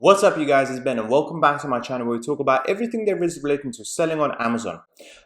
What's up, you guys? It's Ben and welcome back to my channel where we talk about everything there is relating to selling on Amazon.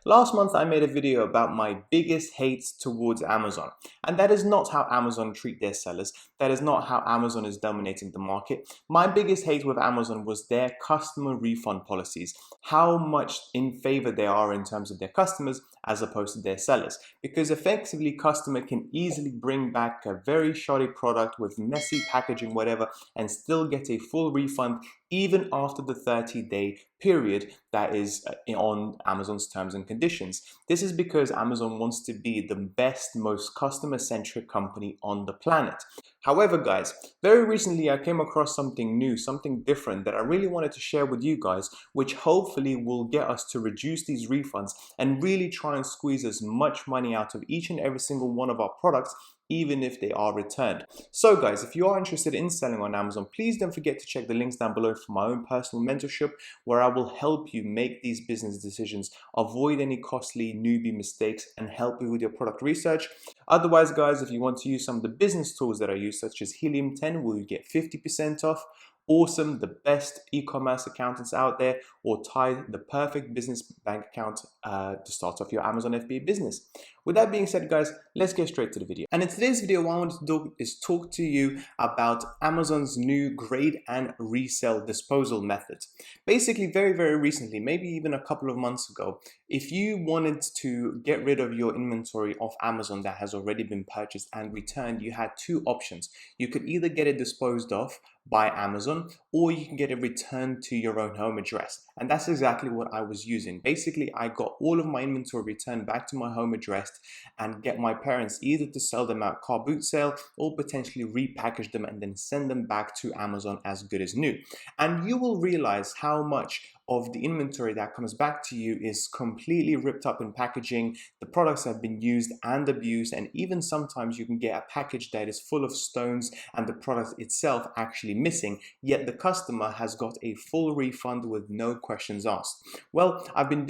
Last month I made a video about my biggest hates towards Amazon, and that is not how Amazon treat their sellers. That is not how Amazon is dominating the market. My biggest hate with Amazon was their customer refund policies, how much in favor they are in terms of their customers as opposed to their sellers, because effectively customer can easily bring back a very shoddy product with messy packaging, whatever, and still get a full refund even after the 30-day period that is on Amazon's terms and conditions. This is because Amazon wants to be the best, most customer-centric company on the planet. However, guys, very recently I came across something new, something different that I really wanted to share with you guys, which hopefully will get us to reduce these refunds and really try and squeeze as much money out of each and every single one of our products, even if they are returned. So guys, if you are interested in selling on Amazon, please don't forget to check the links down below for my own personal mentorship, where I will help you make these business decisions, avoid any costly newbie mistakes, and help you with your product research. Otherwise, guys, if you want to use some of the business tools that I use, such as Helium 10, where you get 50% off, Awesome, the best e-commerce accountants out there, or Tithe, the perfect business bank account to start off your Amazon FBA business. With that being said, guys, let's get straight to the video. And in today's video, what I want to do is talk to you about Amazon's new grade and resell disposal method. Basically, very recently, maybe even a couple of months ago, if you wanted to get rid of your inventory off Amazon that has already been purchased and returned, you had two options. You could either get it disposed of by Amazon, or you can get it returned to your own home address. And that's exactly what I was using. Basically, I got all of my inventory returned back to my home address and get my parents either to sell them at car boot sale or potentially repackage them and then send them back to Amazon as good as new. And you will realize how much of the inventory that comes back to you is completely ripped up in packaging. The products have been used and abused, and even sometimes you can get a package that is full of stones and the product itself actually missing, yet the customer has got a full refund with no questions asked. Well, I've been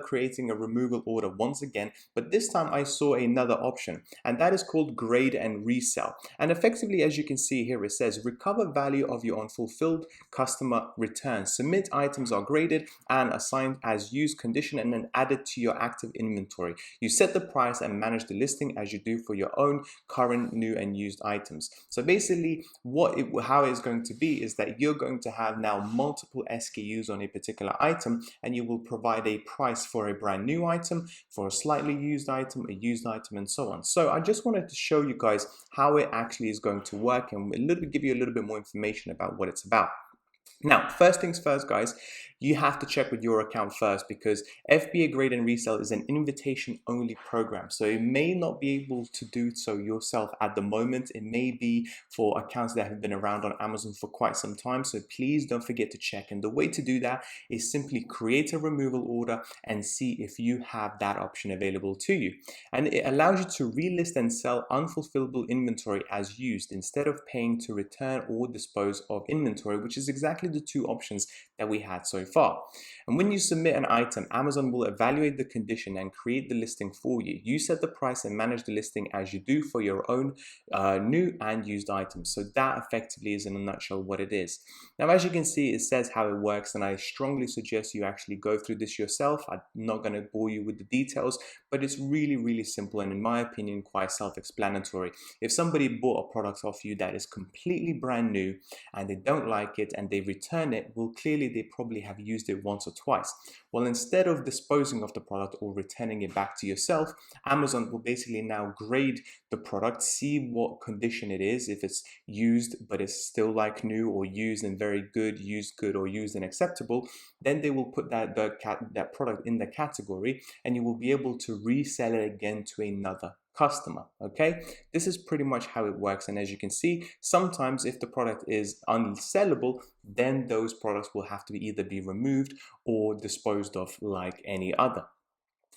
creating a removal order once again, but this time I saw another option, and that is called grade and resell. And effectively, as you can see here, it says recover value of your unfulfilled customer returns. Submit items are graded and assigned as used condition and then added to your active inventory. You set the price and manage the listing as you do for your own current, new and used items. So basically how it's going to be is that you're going to have now multiple SKUs on a particular item, and you will provide a price for a brand new item, for a slightly used item, a used item, and so on. So I just wanted to show you guys how it actually is going to work and give you a little bit more information about what it's about. Now, first things first, guys, you have to check with your account first, because FBA Grade and Resell is an invitation only program. So you may not be able to do so yourself at the moment. It may be for accounts that have been around on Amazon for quite some time. So please don't forget to check. And the way to do that is simply create a removal order and see if you have that option available to you. And it allows you to relist and sell unfulfillable inventory as used, instead of paying to return or dispose of inventory, which is exactly the two options that we had so far. And when you submit an item, Amazon will evaluate the condition and create the listing for you. You set the price and manage the listing as you do for your own new and used items. So that effectively is in a nutshell what it is. Now, as you can see, it says how it works, and I strongly suggest you actually go through this yourself. I'm not going to bore you with the details, but it's really simple and, in my opinion, quite self-explanatory. If somebody bought a product off you that is completely brand new and they don't like it and they return it, well, clearly they probably have used it once or twice. Well, instead of disposing of the product or returning it back to yourself, Amazon will basically now grade the product, see what condition it is, if it's used but it's still like new, or used and very good, used good, or used and acceptable. Then they will put that product in the category, and you will be able to resell it again to another customer. Okay, this is pretty much how it works. And as you can see, sometimes if the product is unsellable, then those products will have to either be removed or disposed of like any other.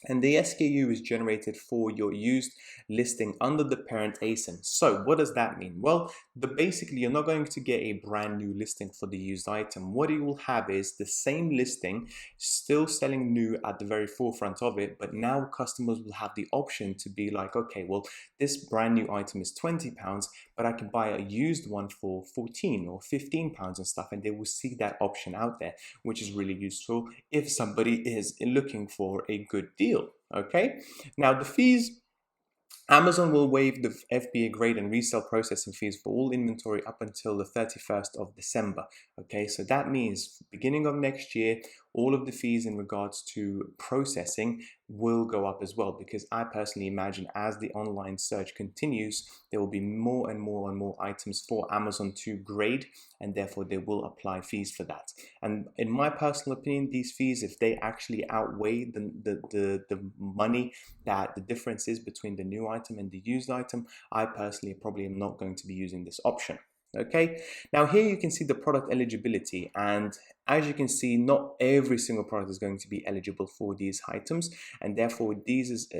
And the SKU is generated for your used listing under the parent ASIN. So what does that mean? Well, basically you're not going to get a brand new listing for the used item. What you will have is the same listing still selling new at the very forefront of it, but now customers will have the option to be like, okay, well, this brand new item is £20, but I can buy a used one for 14 or 15 pounds and stuff, and they will see that option out there, which is really useful if somebody is looking for a good deal. Okay, now the fees, Amazon will waive the FBA grade and resale processing fees for all inventory up until the 31st of December. Okay, so that means beginning of next year, all of the fees in regards to processing will go up as well, because I personally imagine as the online search continues, there will be more and more and more items for Amazon to grade, and therefore they will apply fees for that. And in my personal opinion, these fees, if they actually outweigh the money that the difference is between the new item and the used item, I personally probably am not going to be using this option. Okay, now here you can see the product eligibility, and as you can see, not every single product is going to be eligible for these items, and therefore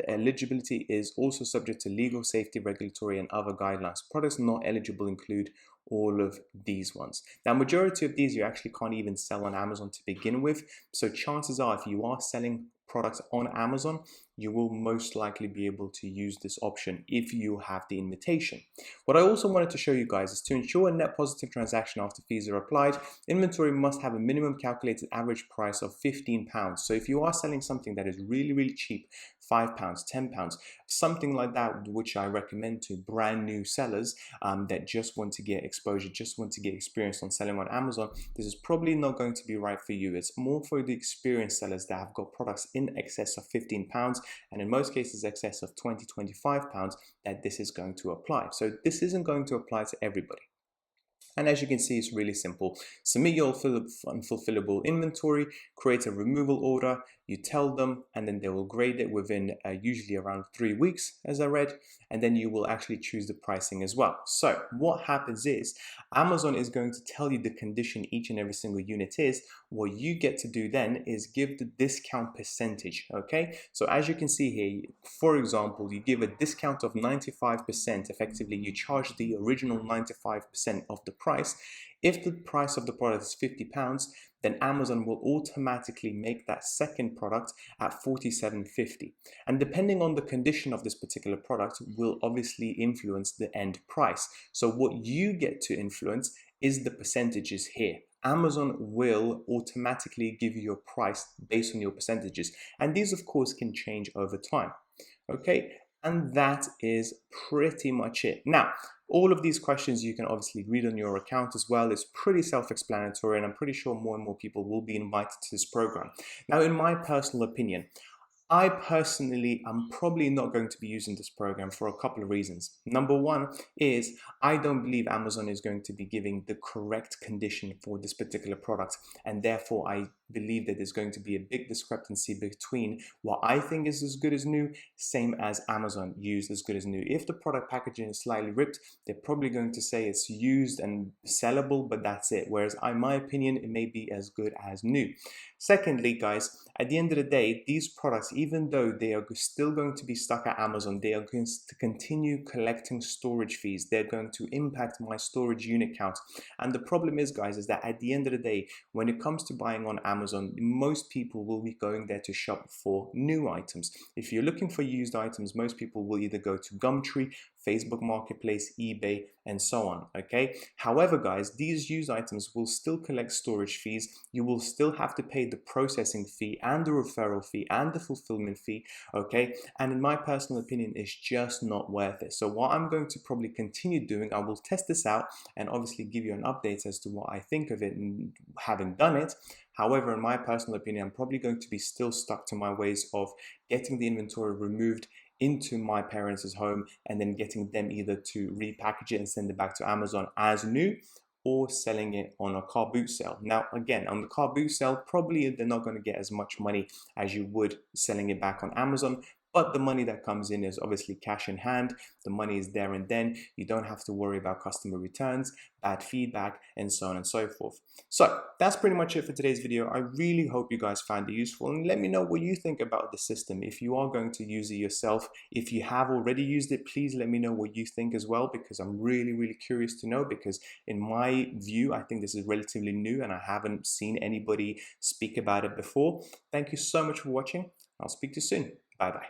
eligibility is also subject to legal, safety, regulatory, and other guidelines. Products not eligible include all of these ones. Now, majority of these you actually can't even sell on Amazon to begin with, so chances are if you are selling products on Amazon, you will most likely be able to use this option if you have the invitation. What I also wanted to show you guys is to ensure a net positive transaction after fees are applied, inventory must have a minimum calculated average price of £15. So if you are selling something that is really cheap, £5, £10, something like that, which I recommend to brand new sellers that just want to get exposure, just want to get experience on selling on Amazon, this is probably not going to be right for you. It's more for the experienced sellers that have got products in excess of £15, and in most cases excess of £20, £25, that this is going to apply. So this isn't going to apply to everybody. And as you can see, it's really simple. Submit your unfulfillable inventory, create a removal order, you tell them, and then they will grade it within usually around 3 weeks, as I read, and then you will actually choose the pricing as well. So what happens is Amazon is going to tell you the condition each and every single unit is. What you get to do then is give the discount percentage, okay? So as you can see here, for example, you give a discount of 95%, effectively you charge the original 95% of the price. If the price of the product is £50, then Amazon will automatically make that second product at $47.50. And depending on the condition of this particular product will obviously influence the end price. So what you get to influence is the percentages here. Amazon will automatically give you a price based on your percentages. And these of course can change over time. Okay, and that is pretty much it. Now, all of these questions you can obviously read on your account as well. It's pretty self-explanatory, and I'm pretty sure more and more people will be invited to this program. Now, in my personal opinion, I personally am probably not going to be using this program for a couple of reasons. Number one is I don't believe Amazon is going to be giving the correct condition for this particular product, and therefore I believe that there's going to be a big discrepancy between what I think is as good as new, same as Amazon used as good as new. If the product packaging is slightly ripped, they're probably going to say it's used and sellable, but that's it. Whereas in my opinion, it may be as good as new. Secondly, guys, at the end of the day, these products, even though they are still going to be stuck at Amazon, they are going to continue collecting storage fees. They're going to impact my storage unit count. And the problem is, guys, is that at the end of the day, when it comes to buying on Amazon, most people will be going there to shop for new items. If you're looking for used items, most people will either go to Gumtree, Facebook Marketplace, eBay, and so on, okay? However, guys, these used items will still collect storage fees. You will still have to pay the processing fee and the referral fee and the fulfillment fee, okay? And in my personal opinion, it's just not worth it. So what I'm going to probably continue doing, I will test this out and obviously give you an update as to what I think of it and having done it. However, in my personal opinion, I'm probably going to be still stuck to my ways of getting the inventory removed into my parents' home and then getting them either to repackage it and send it back to Amazon as new, or selling it on a car boot sale. Now, again, on the car boot sale, probably they're not going to get as much money as you would selling it back on Amazon, But the money that comes in is obviously cash in hand. The money is there and then. You don't have to worry about customer returns, bad feedback, and so on and so forth. So that's pretty much it for today's video. I really hope you guys found it useful, and let me know what you think about the system. If you are going to use it yourself, if you have already used it, please let me know what you think as well, because I'm really curious to know, because in my view, I think this is relatively new and I haven't seen anybody speak about it before. Thank you so much for watching. I'll speak to you soon. Bye bye.